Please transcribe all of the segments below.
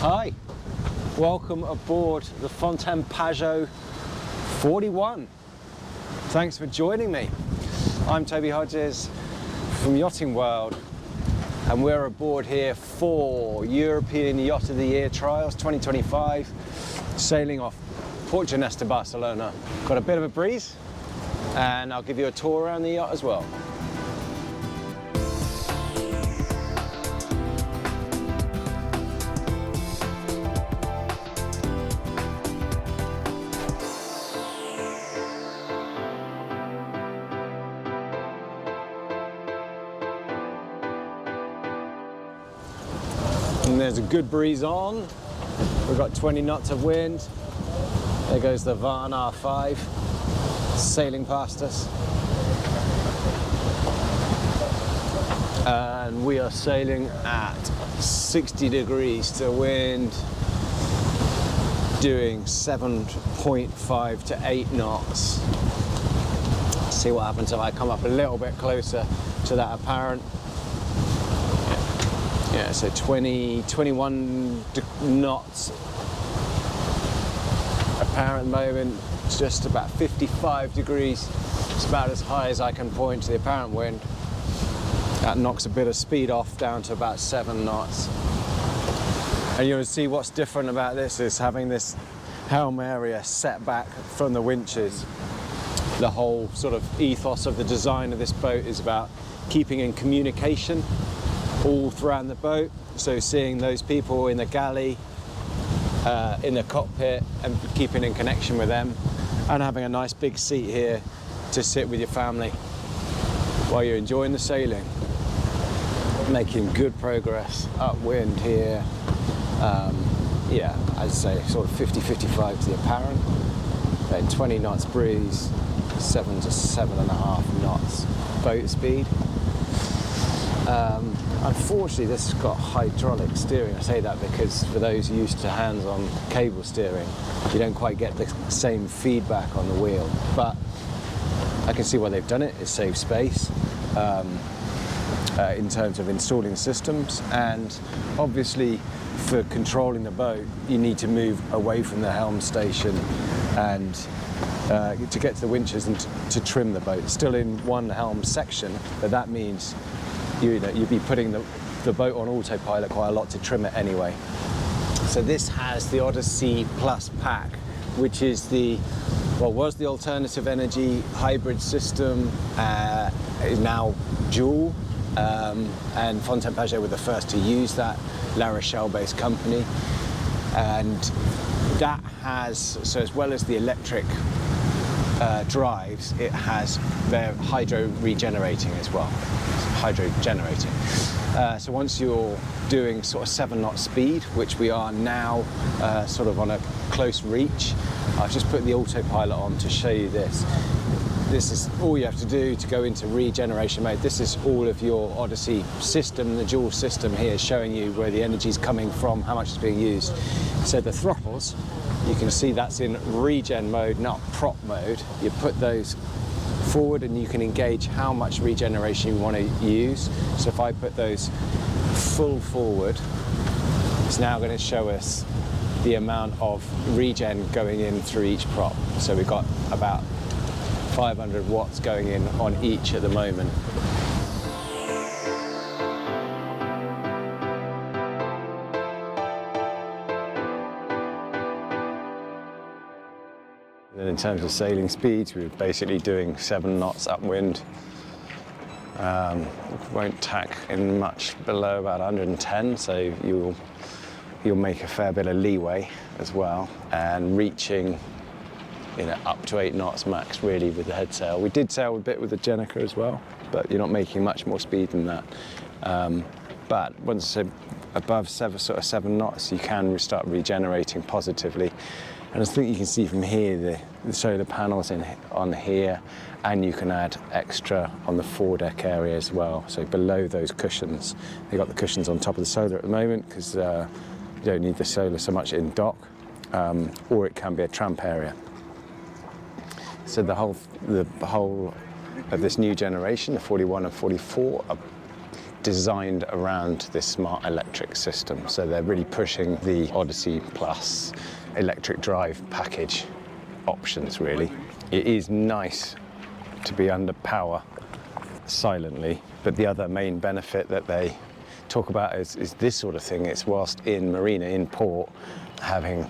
Hi, welcome aboard the Fountaine Pajot 41. Thanks for joining me. I'm Toby Hodges from Yachting World, and we're aboard here for European Yacht of the Year Trials 2025, sailing off Port Genesta, Barcelona. Got a bit of a breeze, and I'll give you a tour around the yacht as well. And there's a good breeze on. We've got 20 knots of wind. There goes the Van R5 sailing past us. And we are sailing at 60 degrees to wind, doing 7.5 to 8 knots. See what happens if I come up a little bit closer to that apparent. Yeah, so 21 knots apparent moment. It's just about 55 degrees. It's about as high as I can point to the apparent wind. That knocks a bit of speed off down to about 7 knots. And you'll see what's different about this is having this helm area set back from the winches. The whole sort of ethos of the design of this boat is about keeping in communication all throughout the boat, so seeing those people in the galley, in the cockpit, and keeping in connection with them, and having a nice big seat here to sit with your family while you're enjoying the sailing. Making good progress upwind here. Yeah, I'd say sort of 50-55 to the apparent, then 20 knots breeze, 7 to 7.5 knots boat speed. Unfortunately, this has got hydraulic steering. I say that because for those used to hands-on cable steering, you don't quite get the same feedback on the wheel. But I can see why they've done it. It saves space in terms of installing systems, and obviously for controlling the boat, you need to move away from the helm station and to get to the winches and to trim the boat. It's still in one helm section, but that means you'd be putting the boat on autopilot quite a lot to trim it anyway. So this has the Odyssey Plus pack, which is was the alternative energy hybrid system, is now dual, and Fountaine Pajot were the first to use that, La Rochelle-based company. And that has, so as well as the electric drives, it has their hydro regenerating as well. Hydro generating. So once you're doing sort of 7 knot speed, which we are now sort of on a close reach, I've just put the autopilot on to show you this. This is all you have to do to go into regeneration mode. This is all of your Odyssey system, the dual system here, showing you where the energy is coming from, how much is being used. So the throttles, you can see that's in regen mode, not prop mode. You put those forward and you can engage how much regeneration you want to use. So if I put those full forward, it's now going to show us the amount of regen going in through each prop. So we've got about 500 watts going in on each at the moment. And in terms of sailing speeds, we're basically doing 7 knots upwind. Won't tack in much below about 110, so you'll make a fair bit of leeway as well, and reaching up to 8 knots max really with the head sail. We did sail a bit with the Jenica as well, but you're not making much more speed than that. But once above 7 knots, you can start regenerating positively. And I think you can see from here the solar panels on here, and you can add extra on the foredeck area as well. So below those cushions, they've got the cushions on top of the solar at the moment because you don't need the solar so much in dock, or it can be a tramp area. So the whole of this new generation, the 41 and 44, are designed around this Smart Electric system. So they're really pushing the Odyssey Plus electric drive package options, really. It is nice to be under power silently, but the other main benefit that they talk about is this sort of thing. It's whilst in marina, in port, having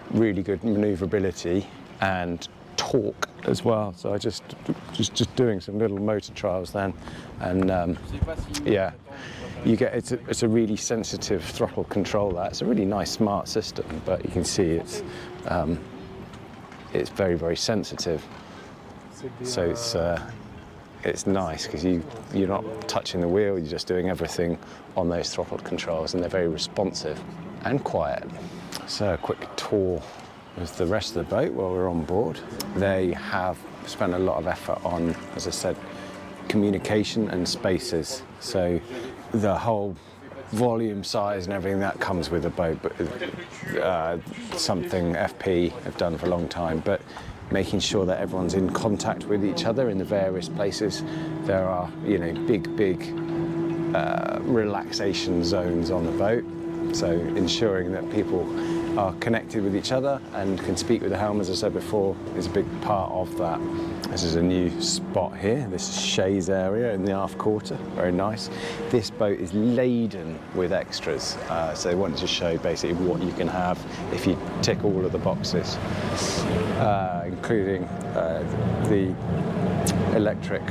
really good maneuverability and torque as well. So I just doing some little motor trials then, and yeah, you get it's a really sensitive throttle control. It's a really nice smart system, but you can see it's very, very sensitive. So it's nice because you're not touching the wheel, you're just doing everything on those throttle controls, and they're very responsive and quiet. So a quick tour of the rest of the boat while we're on board. They have spent a lot of effort on, as I said, communication and spaces. So the whole volume, size and everything that comes with a boat, but something FP have done for a long time, but making sure that everyone's in contact with each other in the various places. There are, big relaxation zones on the boat. So ensuring that people are connected with each other and can speak with the helm, as I said before, is a big part of that. This is a new spot here. This is Shay's area in the aft quarter. Very nice. This boat is laden with extras. So they wanted to show basically what you can have if you tick all of the boxes, including the electric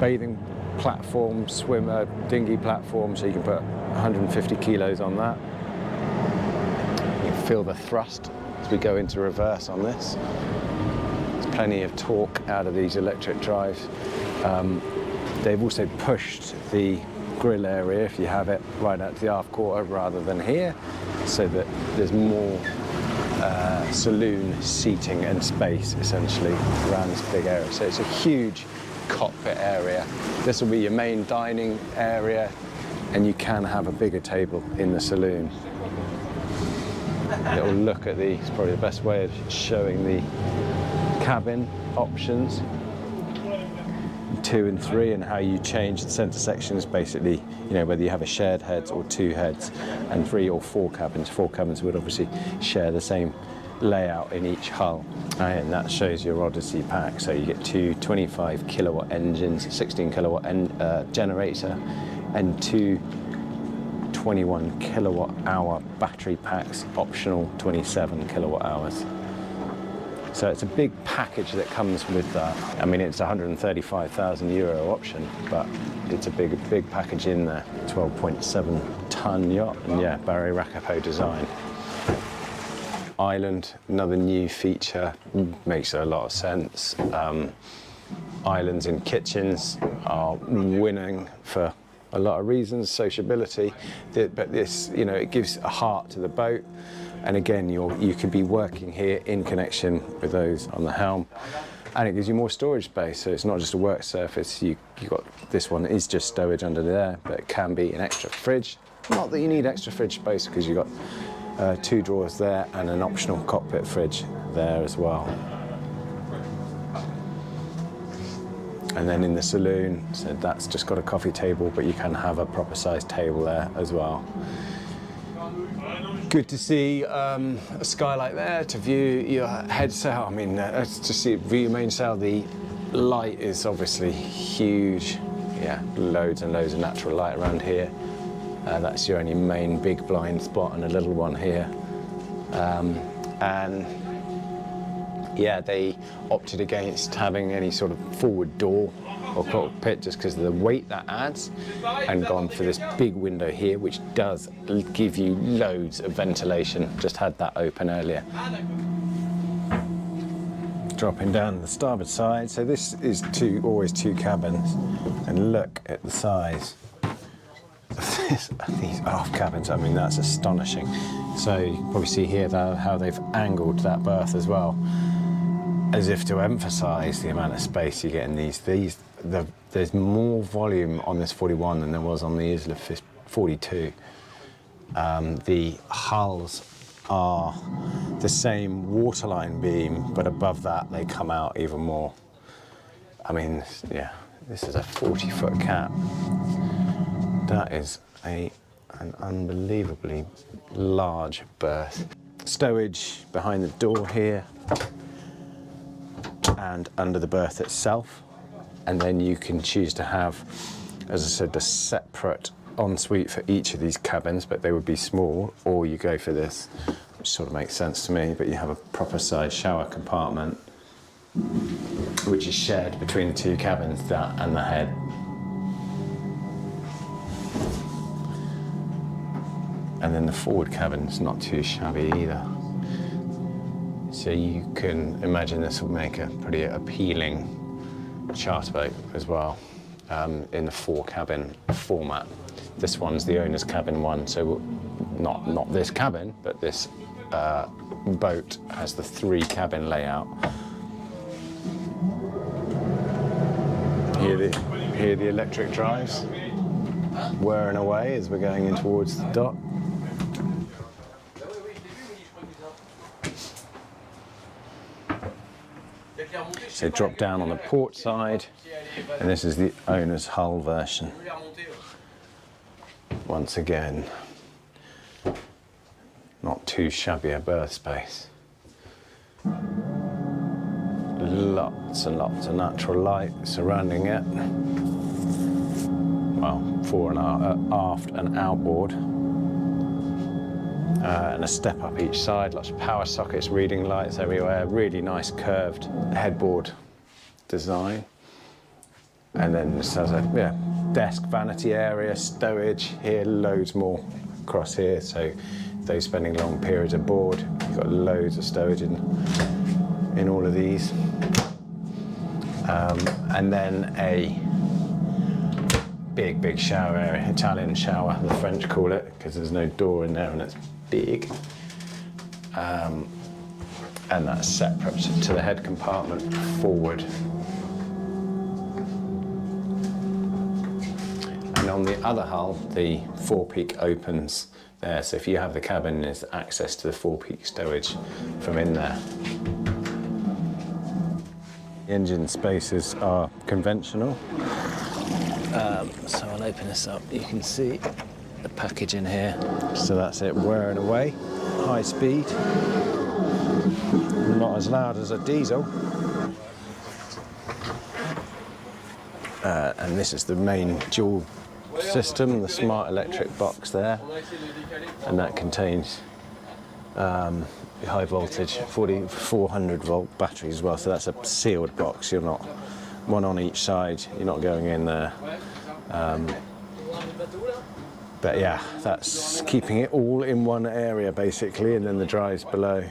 bathing platform, swimmer, dinghy platform, so you can put 150 kilos on that. You can feel the thrust as we go into reverse on this. There's plenty of torque out of these electric drives. They've also pushed the grill area, if you have it, right out to the aft quarter rather than here, so that there's more saloon seating and space essentially around this big area. So it's a huge cockpit area. This will be your main dining area, and you can have a bigger table in the saloon. Little look at it's probably the best way of showing the cabin options, 2 and 3, and how you change the centre sections, basically, whether you have a shared heads or 2 heads, and 3 or 4 cabins. 4 cabins would obviously share the same layout in each hull. And that shows your Odyssey pack. So you get 2 25 kilowatt engines, 16 kilowatt generator, and 2 21 kilowatt hour battery packs, optional 27 kilowatt hours. So it's a big package that comes with that. I mean, it's a €135,000 option, but it's a big package in there. 12.7 ton yacht, and yeah, Barry Rakapo design. Island, another new feature, makes a lot of sense. Islands in kitchens are winning for a lot of reasons, sociability, but this, it gives a heart to the boat. And again, you could be working here in connection with those on the helm, and it gives you more storage space. So it's not just a work surface. You got this one is just stowage under there, but it can be an extra fridge. Not that you need extra fridge space, because you've got 2 drawers there and an optional cockpit fridge there as well. And then in the saloon, so that's just got a coffee table, but you can have a proper sized table there as well. Good to see a skylight there to view your head sail. I mean, to see view your mainsail. The light is obviously huge. Yeah, loads and loads of natural light around here. That's your only main big blind spot, and a little one here. And yeah, they opted against having any sort of forward door or cockpit just because of the weight that adds, and gone for this big window here, which does give you loads of ventilation. Just had that open earlier. Dropping down the starboard side. So this is always 2 cabins, and look at the size of these aft cabins. I mean, that's astonishing. So you can probably see here how they've angled that berth as well, as if to emphasise the amount of space you get in these. There's more volume on this 41 than there was on the Isla 42. The hulls are the same waterline beam, but above that they come out even more. I mean, yeah, this is a 40-foot cap. That is an unbelievably large berth. Stowage behind the door here and under the berth itself. And then you can choose to have, as I said, a separate ensuite for each of these cabins, but they would be small, or you go for this, which sort of makes sense to me, but you have a proper size shower compartment, which is shared between the two cabins, that and the head. And then the forward cabin's not too shabby either. So you can imagine this will make a pretty appealing charter boat as well, in the 4-cabin format. This one's the owner's cabin one, so not this cabin, but this boat has the 3-cabin layout. Here the electric drives whirring away as we're going in towards the dock. So drop down on the port side, and this is the owner's hull version. Once again, not too shabby a berth space. Lots and lots of natural light surrounding it. Well, fore and aft and outboard. And a step up each side, lots of power sockets, reading lights everywhere, really nice curved headboard design. And then this has a desk, vanity area, stowage here, loads more across here. So those spending long periods aboard, you've got loads of stowage in all of these. And then a big shower area, Italian shower, the French call it, because there's no door in there and it's big. And that's separate to the head compartment forward. And on the other hull, the forepeak opens there. So if you have the cabin, there's access to the forepeak stowage from in there. The engine spaces are conventional. So I'll open this up. You can see the package in here. So that's it, whirring away, high speed. Not as loud as a diesel. And this is the main dual system, the Smart Electric box there. And that contains high voltage, 400 volt batteries as well. So that's a sealed box. You're not one on each side. You're not going in there. But yeah, that's keeping it all in one area basically, and then the drives below.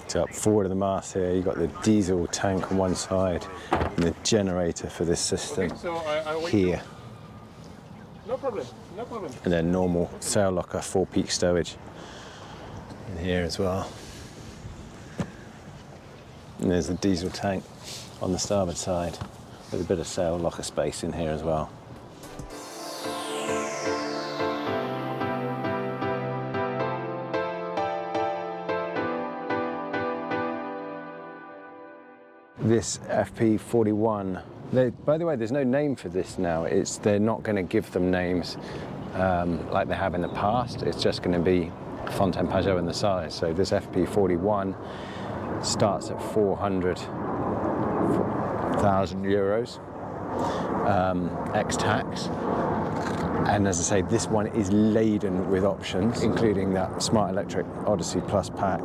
So up forward of the mast here, you've got the diesel tank on one side and the generator for this system here. No problem, no problem. And then normal sail locker, forepeak stowage in here as well. And there's the diesel tank on the starboard side with a bit of sail locker space in here as well. This FP41, by the way, there's no name for this now. They're not going to give them names like they have in the past. It's just going to be Fountaine Pajot in the size. So this FP41 starts at 400,000 euros ex-tax. And as I say, this one is laden with options, including that Smart Electric Odyssey Plus pack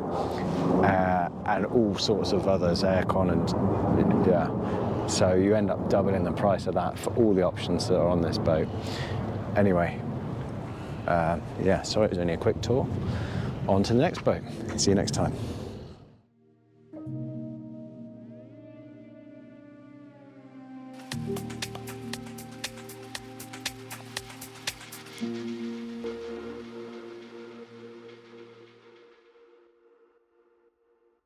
and all sorts of others, aircon and yeah. So you end up doubling the price of that for all the options that are on this boat. Anyway, yeah, sorry, it was only a quick tour. On to the next boat. See you next time.